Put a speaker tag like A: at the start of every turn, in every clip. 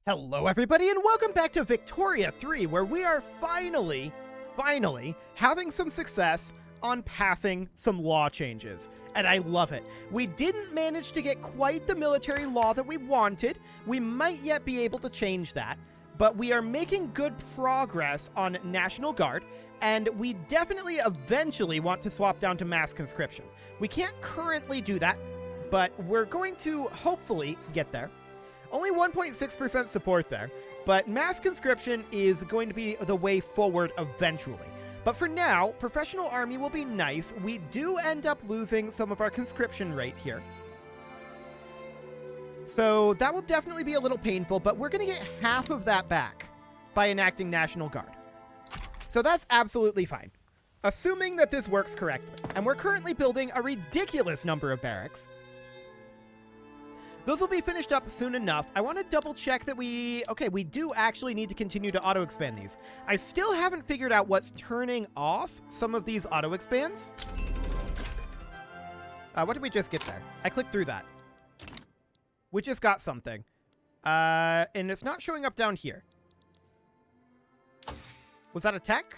A: Hello everybody and welcome back to Victoria 3, where we are finally having some success on passing some law changes. And I love it. We didn't manage to get quite the military law that we wanted. We might yet be able to change that, but we are making good progress on National Guard, and we definitely eventually want to swap down to mass conscription. We can't currently do that, but we're going to hopefully get there. Only 1.6% support there, but mass conscription is going to be the way forward eventually. But for now, professional army will be nice. We do end up losing some of our conscription rate here. So that will definitely be a little painful, but we're going to get half of that back by enacting National Guard. So that's absolutely fine, assuming that this works correctly. And we're currently building a ridiculous number of barracks. Those will be finished up soon enough. I want to double check that we do actually need to continue to auto expand these. I still haven't figured out what's turning off some of these auto expands. What did we just get there? I clicked through that. We just got something. And it's not showing up down here. Was that a tech?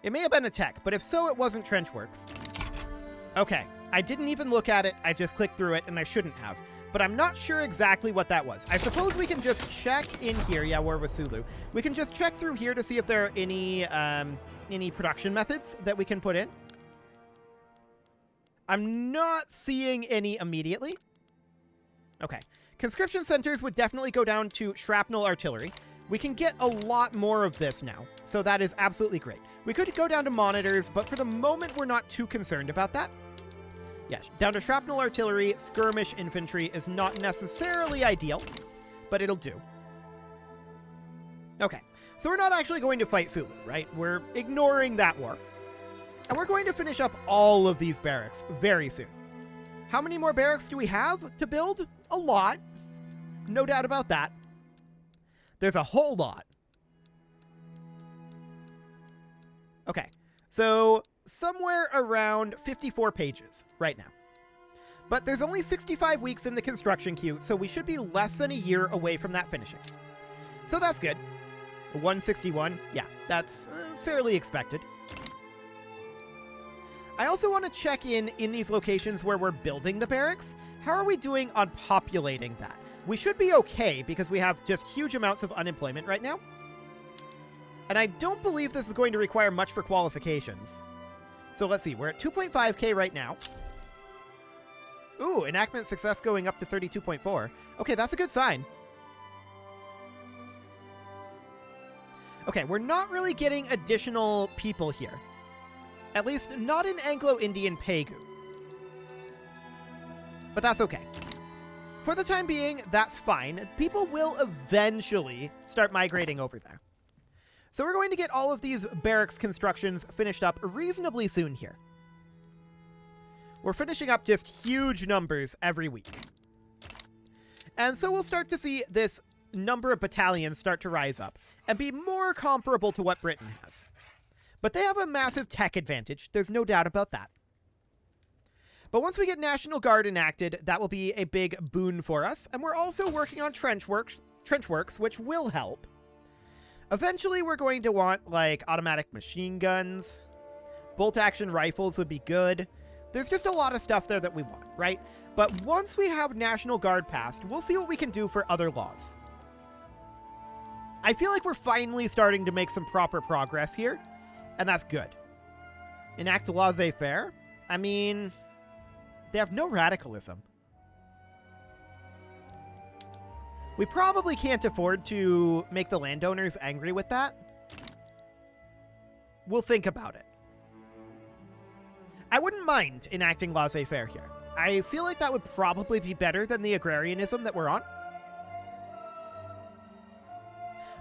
A: It may have been a tech, but if so, it wasn't Trenchworks. Okay. I didn't even look at it, I just clicked through it, and I shouldn't have. But I'm not sure exactly what that was. I suppose we can just check in here. Yeah, we're with Sulu. We can just check through here to see if there are any production methods that we can put in. I'm not seeing any immediately. Okay. Conscription centers would definitely go down to shrapnel artillery. We can get a lot more of this now, so that is absolutely great. We could go down to monitors, but for the moment, we're not too concerned about that. Yes, down to shrapnel artillery, skirmish infantry is not necessarily ideal, but it'll do. Okay, so we're not actually going to fight Sulu, right? We're ignoring that war. And we're going to finish up all of these barracks very soon. How many more barracks do we have to build? A lot. No doubt about that. There's a whole lot. Okay, so somewhere around 54 pages right now. But there's only 65 weeks in the construction queue, so we should be less than a year away from that finishing. So that's good. 161, yeah, that's fairly expected. I also want to check in these locations where we're building the barracks. How are we doing on populating that? We should be okay because we have just huge amounts of unemployment right now. And I don't believe this is going to require much for qualifications. So let's see, we're at 2.5k right now. Ooh, enactment success going up to 32.4. Okay, that's a good sign. Okay, we're not really getting additional people here. At least not in Anglo-Indian Pegu. But that's okay. For the time being, that's fine. People will eventually start migrating over there. So we're going to get all of these barracks constructions finished up reasonably soon here. We're finishing up just huge numbers every week. And so we'll start to see this number of battalions start to rise up and be more comparable to what Britain has. But they have a massive tech advantage, there's no doubt about that. But once we get National Guard enacted, that will be a big boon for us. And we're also working on trenchworks, which will help. Eventually, we're going to want, like, automatic machine guns. Bolt-action rifles would be good. There's just a lot of stuff there that we want, right? But once we have National Guard passed, we'll see what we can do for other laws. I feel like we're finally starting to make some proper progress here, and that's good. Enact laissez-faire? I mean, they have no radicalism. We probably can't afford to make the landowners angry with that. We'll think about it. I wouldn't mind enacting laissez-faire here. I feel like that would probably be better than the agrarianism that we're on.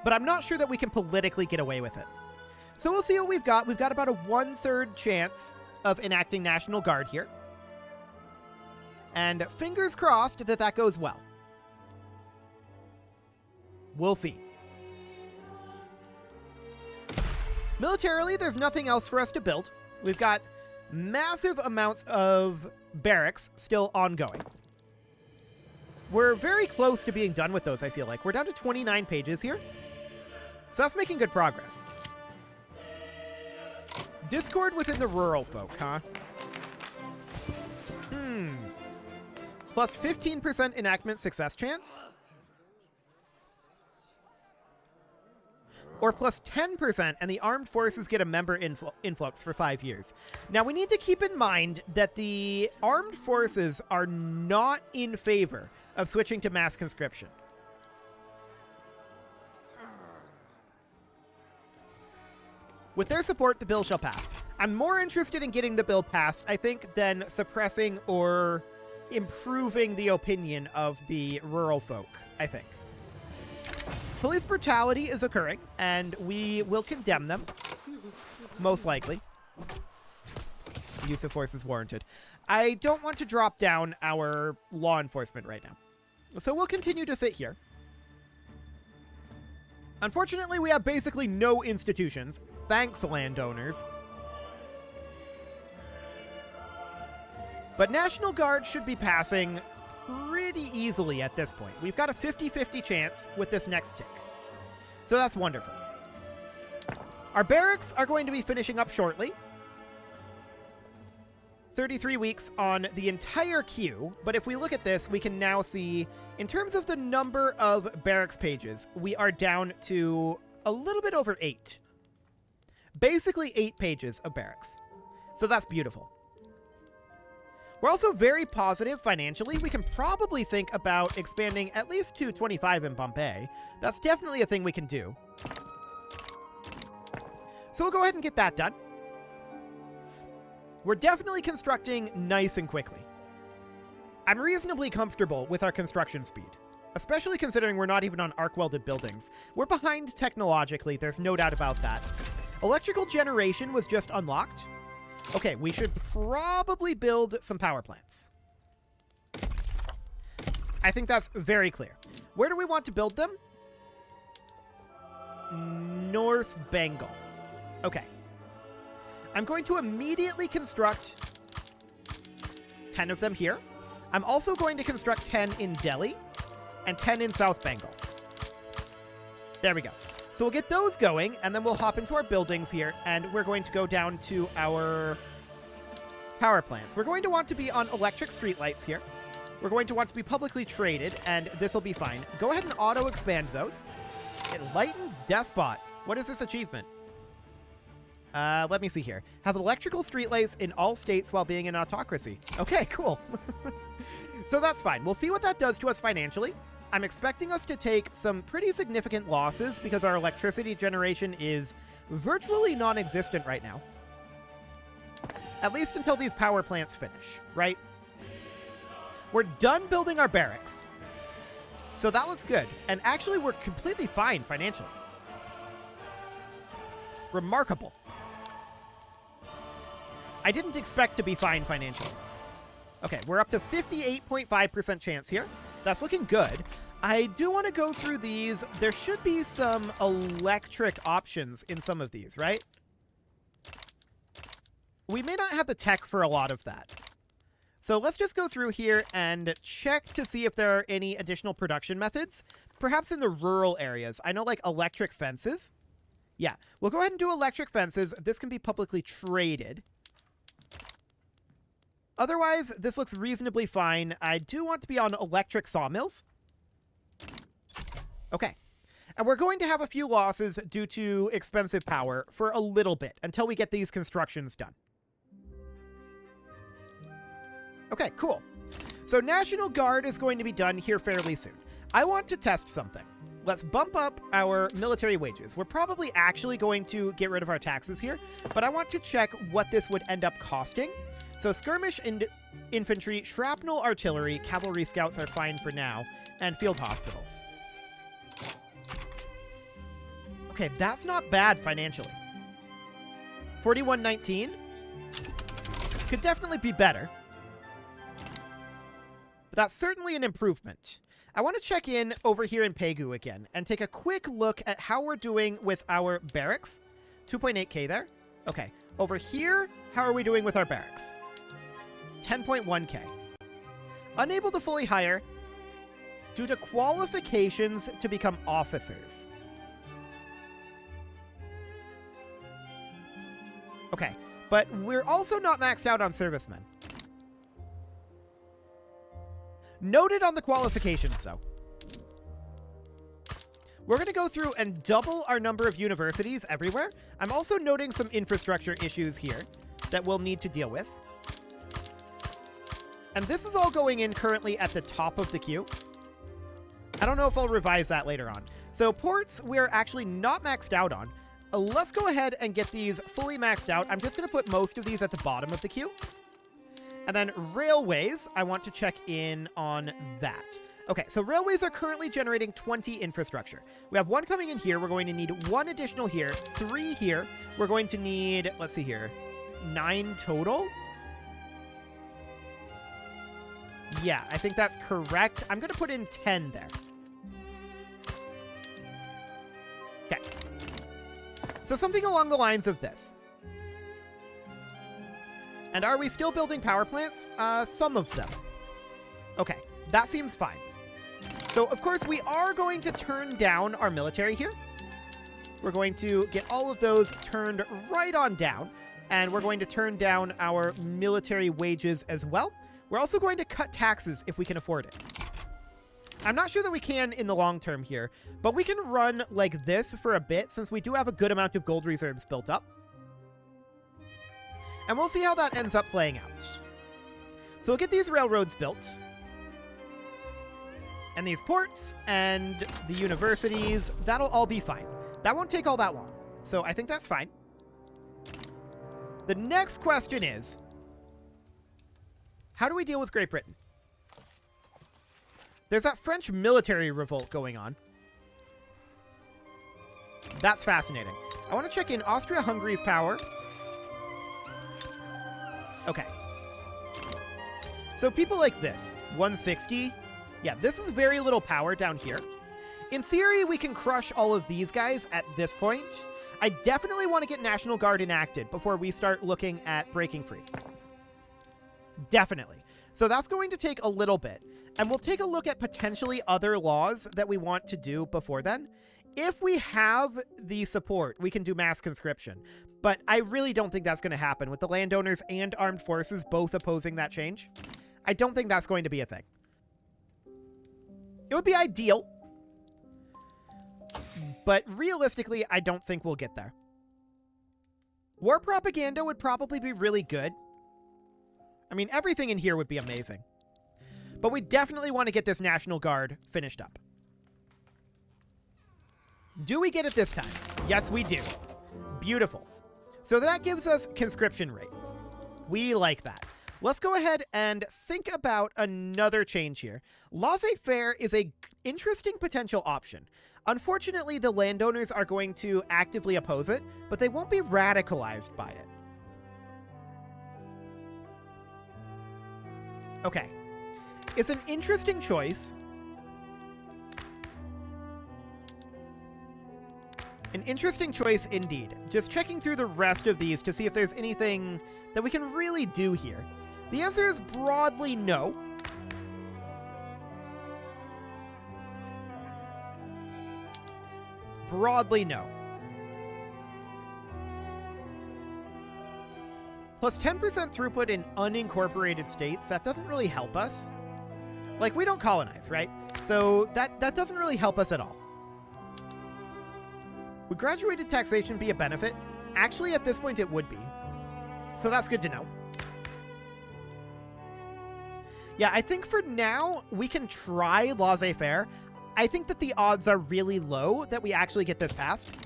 A: But I'm not sure that we can politically get away with it. So we'll see what we've got. We've got about a 1/3 chance of enacting National Guard here. And fingers crossed that that goes well. We'll see. Militarily, there's nothing else for us to build. We've got massive amounts of barracks still ongoing. We're very close to being done with those, I feel like. We're down to 29 pages here. So that's making good progress. Discord within the rural folk, huh? Plus 15% enactment success chance? Or plus 10% and the armed forces get a member influx for 5 years. Now, we need to keep in mind that the armed forces are not in favor of switching to mass conscription. With their support, the bill shall pass. I'm more interested in getting the bill passed, I think, than suppressing or improving the opinion of the rural folk, I think. Police brutality is occurring, and we will condemn them, most likely. The use of force is warranted. I don't want to drop down our law enforcement right now, so we'll continue to sit here. Unfortunately, we have basically no institutions. Thanks, landowners. But National Guard should be passing pretty easily at this point. We've got a 50-50 chance with this next tick. So that's wonderful. Our barracks are going to be finishing up shortly. 33 weeks on the entire queue, but if we look at this, we can now see, in terms of the number of barracks pages, we are down to a little bit over 8. Basically 8 pages of barracks. So that's beautiful. We're also very positive financially. We can probably think about expanding at least to 25 in Bombay. That's definitely a thing we can do. So we'll go ahead and get that done. We're definitely constructing nice and quickly. I'm reasonably comfortable with our construction speed, especially considering we're not even on arc-welded buildings. We're behind technologically, there's no doubt about that. Electrical generation was just unlocked. Okay, we should probably build some power plants. I think that's very clear. Where do we want to build them? North Bengal. Okay. I'm going to immediately construct 10 of them here. I'm also going to construct 10 in Delhi and 10 in South Bengal. There we go. So we'll get those going, and then we'll hop into our buildings here, and we're going to go down to our power plants. We're going to want to be on electric streetlights here. We're going to want to be publicly traded, and this will be fine. Go ahead and auto-expand those. Enlightened Despot. What is this achievement? Let me see here. Have electrical streetlights in all states while being an autocracy. Okay, cool. So that's fine. We'll see what that does to us financially. I'm expecting us to take some pretty significant losses because our electricity generation is virtually non-existent right now. At least until these power plants finish, right? We're done building our barracks. So that looks good. And actually, we're completely fine financially. Remarkable. I didn't expect to be fine financially. Okay, we're up to 58.5% chance here. That's looking good. I do want to go through these. There should be some electric options in some of these, right? We may not have the tech for a lot of that. So let's just go through here and check to see if there are any additional production methods. Perhaps in the rural areas. I know, like, electric fences. Yeah, we'll go ahead and do electric fences. This can be publicly traded. Otherwise, this looks reasonably fine. I do want to be on electric sawmills. Okay. And we're going to have a few losses due to expensive power for a little bit until we get these constructions done. Okay, cool. So National Guard is going to be done here fairly soon. I want to test something. Let's bump up our military wages. We're probably actually going to get rid of our taxes here, but I want to check what this would end up costing. So skirmish infantry, shrapnel artillery, cavalry scouts are fine for now, and field hospitals. Okay, that's not bad financially. 4119 could definitely be better, but that's certainly an improvement. I want to check in over here in Pegu again and take a quick look at how we're doing with our barracks. 2.8k there. Okay, over here, how are we doing with our barracks? 10.1k. Unable to fully hire. due to qualifications to become officers. Okay, but we're also not maxed out on servicemen. Noted on the qualifications, though. We're going to go through and double our number of universities everywhere. I'm also noting some infrastructure issues here that we'll need to deal with. And this is all going in currently at the top of the queue. I don't know if I'll revise that later on. So ports, we're actually not maxed out on. Let's go ahead and get these fully maxed out. I'm just going to put most of these at the bottom of the queue. And then railways, I want to check in on that. Okay, so railways are currently generating 20 infrastructure. We have one coming in here. We're going to need one additional here, 3 here. We're going to need, let's see here, 9 total. Yeah, I think that's correct. I'm going to put in 10 there. Okay. So something along the lines of this. And are we still building power plants? Some of them. Okay, that seems fine. So, of course, we are going to turn down our military here. We're going to get all of those turned right on down. And we're going to turn down our military wages as well. We're also going to cut taxes if we can afford it. I'm not sure that we can in the long term here, but we can run like this for a bit since we do have a good amount of gold reserves built up. And we'll see how that ends up playing out. So we'll get these railroads built. And these ports and the universities, that'll all be fine. That won't take all that long. So I think that's fine. The next question is, how do we deal with Great Britain? There's that French military revolt going on. That's fascinating. I want to check in Austria-Hungary's power. Okay. So people like this, 160. Yeah, this is very little power down here. In theory, we can crush all of these guys at this point. I definitely want to get National Guard enacted before we start looking at breaking free. Definitely. So that's going to take a little bit. And we'll take a look at potentially other laws that we want to do before then. If we have the support, we can do mass conscription. But I really don't think that's going to happen with the landowners and armed forces both opposing that change. I don't think that's going to be a thing. It would be ideal. But realistically, I don't think we'll get there. War propaganda would probably be really good. I mean, everything in here would be amazing. But we definitely want to get this National Guard finished up. Do we get it this time? Yes, we do. Beautiful. So that gives us conscription rate. We like that. Let's go ahead and think about another change here. Laissez-faire is an interesting potential option. Unfortunately, the landowners are going to actively oppose it, but they won't be radicalized by it. Okay. It's an interesting choice. An interesting choice indeed. Just checking through the rest of these to see if there's anything that we can really do here. The answer is broadly no. Broadly no. Plus 10% throughput in unincorporated states, that doesn't really help us. Like, we don't colonize, right? So that doesn't really help us at all. Would graduated taxation be a benefit? Actually, at this point, it would be. So that's good to know. Yeah, I think for now, we can try laissez-faire. I think that the odds are really low that we actually get this passed.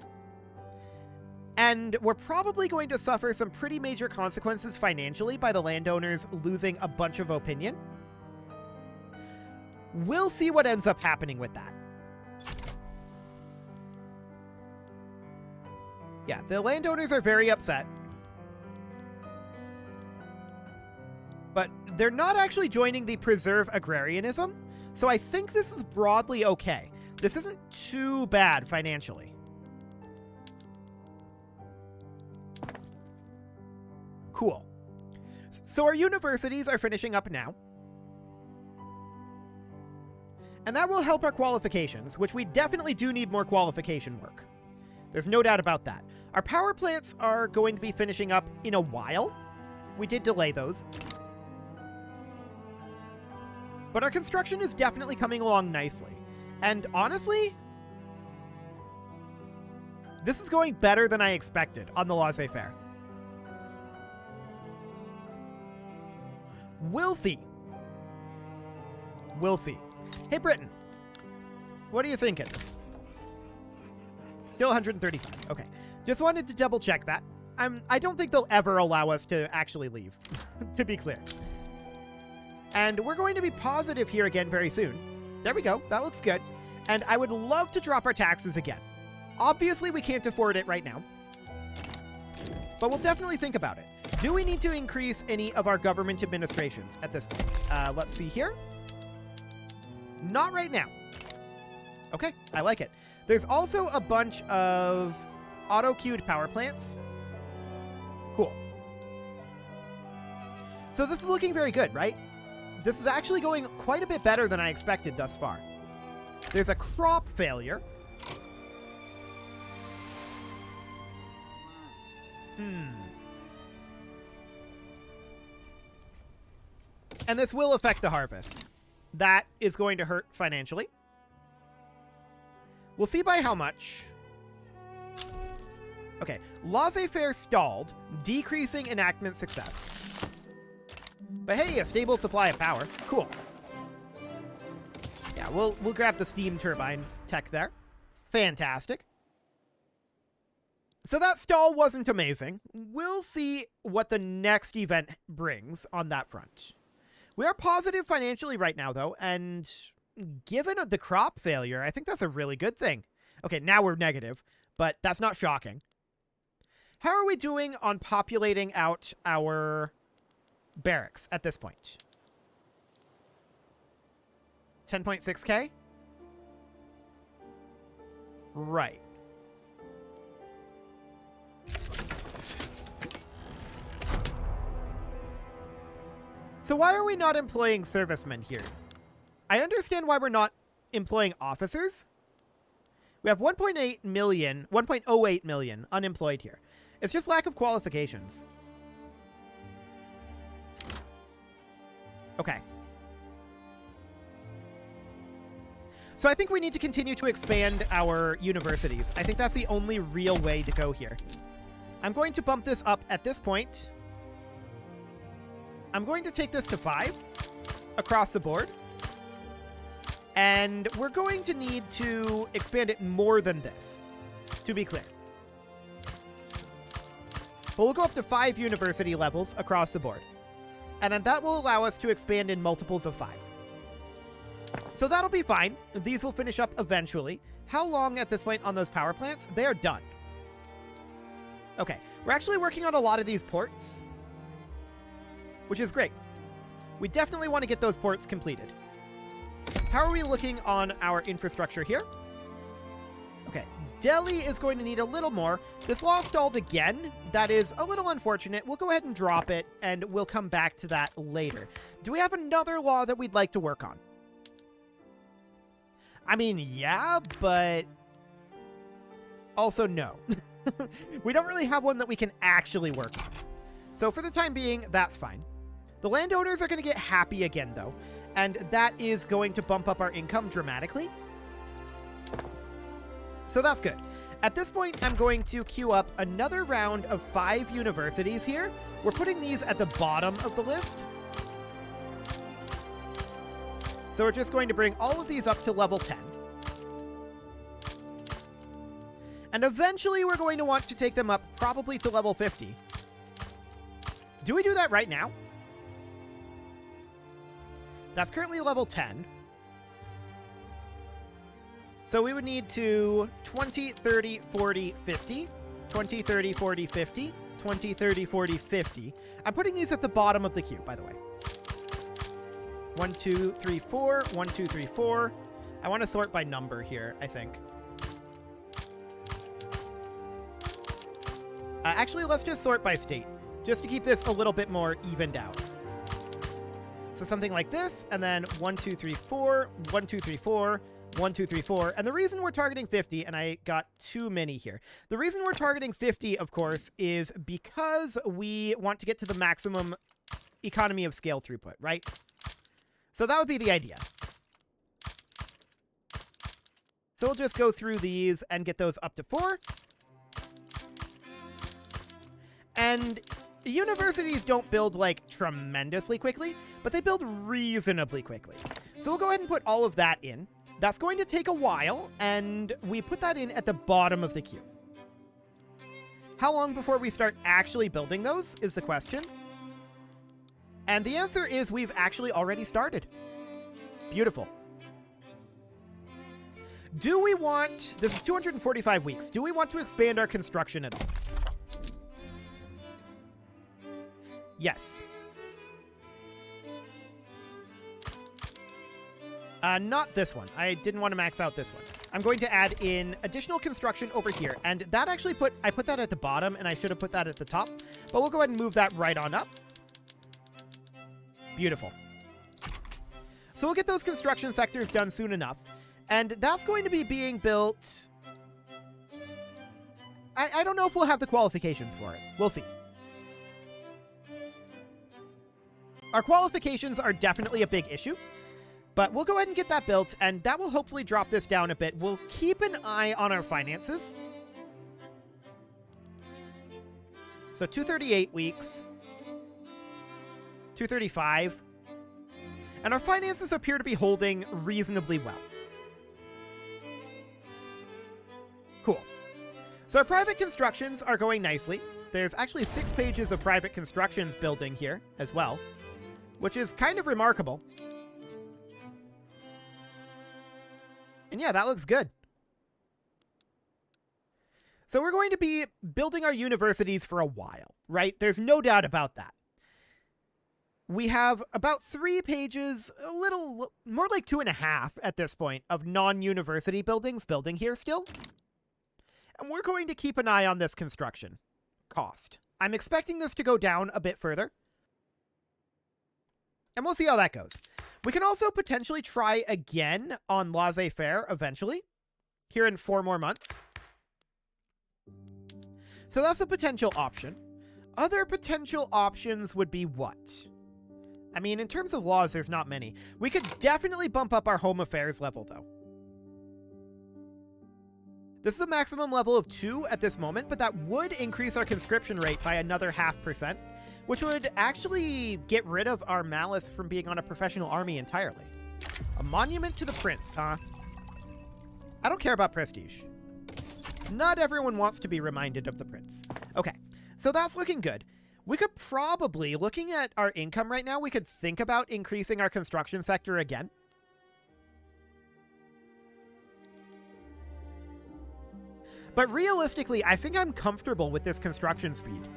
A: And we're probably going to suffer some pretty major consequences financially by the landowners losing a bunch of opinion. We'll see what ends up happening with that. Yeah, the landowners are very upset. But they're not actually joining the preserve agrarianism, so I think this is broadly okay. This isn't too bad financially. Cool. So our universities are finishing up now. And that will help our qualifications, which we definitely do need more qualification work. There's no doubt about that. Our power plants are going to be finishing up in a while. We did delay those. But our construction is definitely coming along nicely. And honestly, this is going better than I expected on the laissez-faire. We'll see. We'll see. Hey, Britain. What are you thinking? Still 135. Okay. Just wanted to double check that. I don't think they'll ever allow us to actually leave, to be clear. And we're going to be positive here again very soon. There we go. That looks good. And I would love to drop our taxes again. Obviously, we can't afford it right now. But we'll definitely think about it. Do we need to increase any of our government administrations at this point? Let's see here. Not right now. Okay, I like it. There's also a bunch of auto-queued power plants. Cool. So this is looking very good, right? This is actually going quite a bit better than I expected thus far. There's a crop failure. And this will affect the harvest. That is going to hurt financially. We'll see by how much. Okay, laissez-faire stalled, decreasing enactment success. But hey, a stable supply of power. Cool. Yeah, we'll grab the steam turbine tech there. Fantastic. So that stall wasn't amazing. We'll see what the next event brings on that front. We are positive financially right now, though, and given the crop failure, I think that's a really good thing. Okay, now we're negative, but that's not shocking. How are we doing on populating out our barracks at this point? 10.6k? Right. So why are we not employing servicemen here? I understand why we're not employing officers. We have 1.8 million, 1.08 million unemployed here. It's just lack of qualifications. Okay. So I think we need to continue to expand our universities. I think that's the only real way to go here. I'm going to bump this up at this point. I'm going to take this to 5 across the board. And we're going to need to expand it more than this, to be clear. But we'll go up to 5 university levels across the board. And then that will allow us to expand in multiples of 5. So that'll be fine. These will finish up eventually. How long at this point on those power plants? They are done. Okay, we're actually working on a lot of these ports, which is great. We definitely want to get those ports completed. How are we looking on our infrastructure here? Okay, Delhi is going to need a little more. This law stalled again. That is a little unfortunate. We'll go ahead and drop it, and we'll come back to that later. Do we have another law that we'd like to work on? I mean, yeah, but also no. We don't really have one that we can actually work on. So for the time being, that's fine. The landowners are going to get happy again, though, and that is going to bump up our income dramatically. So that's good. At this point, I'm going to queue up another round of 5 universities here. We're putting these at the bottom of the list. So we're just going to bring all of these up to level 10. And eventually we're going to want to take them up probably to level 50. Do we do that right now? That's currently level 10. So we would need to 20, 30, 40, 50. 20, 30, 40, 50. 20, 30, 40, 50. I'm putting these at the bottom of the queue, by the way. 1, 2, 3, 4. 1, 2, 3, 4. I want to sort by number here, I think. Actually, let's just sort by state, just to keep this a little bit more evened out. So something like this, and then 1, 2, 3, 4, 1, 2, 3, 4, 1, 2, 3, 4. And the reason we're targeting 50, and I got too many here. The reason we're targeting 50, of course, is because we want to get to the maximum economy of scale throughput, right? So that would be the idea. So we'll just go through these and get those up to 4. And universities don't build, like, tremendously quickly, but they build reasonably quickly. So we'll go ahead and put all of that in. That's going to take a while, and we put that in at the bottom of the queue. How long before we start actually building those is the question. And the answer is we've actually already started. Beautiful. Do we want... This is 245 weeks. Do we want to expand our construction at all? Yes. Not this one. I didn't want to max out this one. I'm going to add in additional construction over here. And that actually I put that at the bottom, and I should have put that at the top. But we'll go ahead and move that right on up. Beautiful. So we'll get those construction sectors done soon enough. And that's going to be being built... I don't know if we'll have the qualifications for it. We'll see. Our qualifications are definitely a big issue. But we'll go ahead and get that built, and that will hopefully drop this down a bit. We'll keep an eye on our finances. So 238 weeks. 235. And our finances appear to be holding reasonably well. Cool. So our private constructions are going nicely. There's actually 6 pages of private constructions building here as well, which is kind of remarkable. And yeah, that looks good. So we're going to be building our universities for a while, right? There's no doubt about that. We have about 3 pages, a little more like 2.5 at this point, of non-university buildings building here still. And we're going to keep an eye on this construction cost. I'm expecting this to go down a bit further. And we'll see how that goes. We can also potentially try again on laissez-faire eventually, here in 4 more months. So that's a potential option. Other potential options would be what? I mean, in terms of laws, there's not many. We could definitely bump up our home affairs level, though. This is a maximum level of 2 at this moment, but that would increase our conscription rate by another 0.5%. Which would actually get rid of our malice from being on a professional army entirely. A monument to the prince, huh? I don't care about prestige. Not everyone wants to be reminded of the prince. Okay, so that's looking good. We could probably, looking at our income right now, we could think about increasing our construction sector again. But realistically, I think I'm comfortable with this construction speed.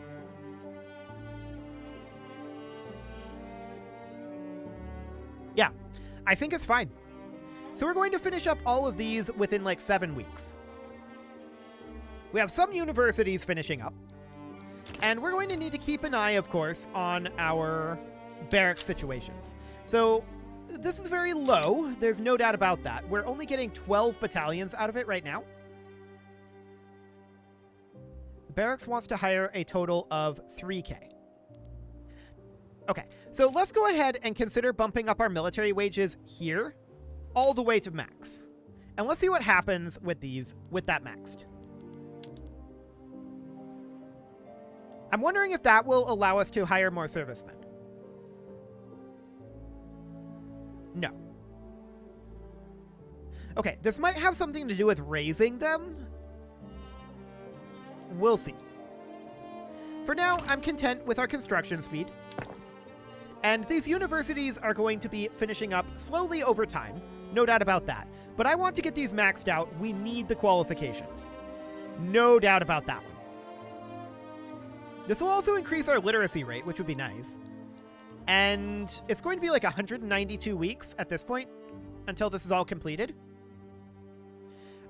A: Yeah, I think it's fine. So we're going to finish up all of these within like 7 weeks. We have some universities finishing up. And we're going to need to keep an eye, of course, on our barracks situations. So this is very low. There's no doubt about that. We're only getting 12 battalions out of it right now. The barracks wants to hire a total of 3K. Okay, so let's go ahead and consider bumping up our military wages here all the way to max. And let's see what happens with these, with that maxed. I'm wondering if that will allow us to hire more servicemen. No. Okay, this might have something to do with raising them. We'll see. For now, I'm content with our construction speed. And these universities are going to be finishing up slowly over time. No doubt about that. But I want to get these maxed out. We need the qualifications. No doubt about that one. This will also increase our literacy rate, which would be nice. And it's going to be like 192 weeks at this point until this is all completed.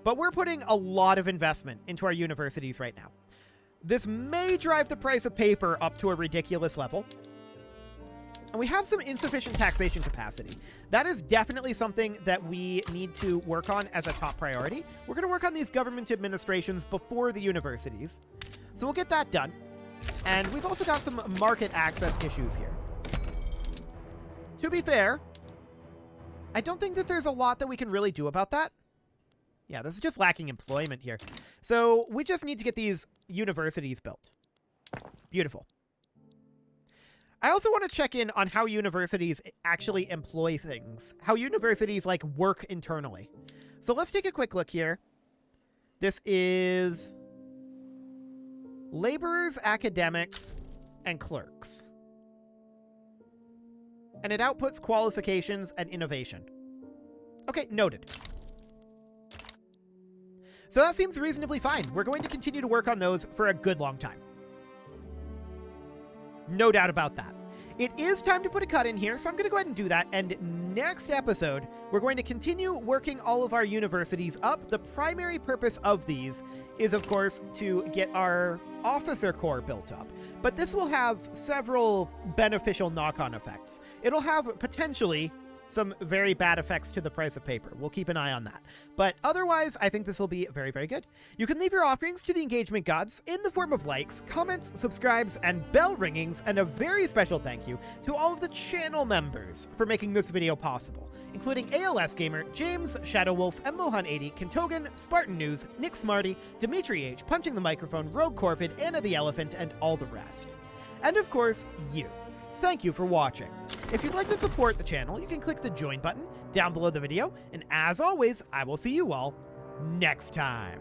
A: But we're putting a lot of investment into our universities right now. This may drive the price of paper up to a ridiculous level. And we have some insufficient taxation capacity. That is definitely something that we need to work on as a top priority. We're going to work on these government administrations before the universities. So we'll get that done. And we've also got some market access issues here. To be fair, I don't think that there's a lot that we can really do about that. Yeah, this is just lacking employment here. So we just need to get these universities built. Beautiful. I also want to check in on how universities actually employ things. How universities, like, work internally. So let's take a quick look here. This is laborers, academics, and clerks. And it outputs qualifications and innovation. Okay, noted. So that seems reasonably fine. We're going to continue to work on those for a good long time. No doubt about that. It is time to put a cut in here, so I'm going to go ahead and do that. And next episode, we're going to continue working all of our universities up. The primary purpose of these is, of course, to get our officer corps built up. But this will have several beneficial knock-on effects. It'll have potentially some very bad effects to the price of paper. We'll keep an eye on that. But otherwise, I think this will be very, very good. You can leave your offerings to the engagement gods in the form of likes, comments, subscribes, and bell ringings, and a very special thank you to all of the channel members for making this video possible, including ALS Gamer, James, Shadowwolf, Emlohan80, Kentogan, Spartan News, Nick Smarty, Dimitri H, Punching the Microphone, Rogue Corvid, Anna the Elephant, and all the rest. And of course, you. Thank you for watching. If you'd like to support the channel, you can click the join button down below the video, and as always, I will see you all next time.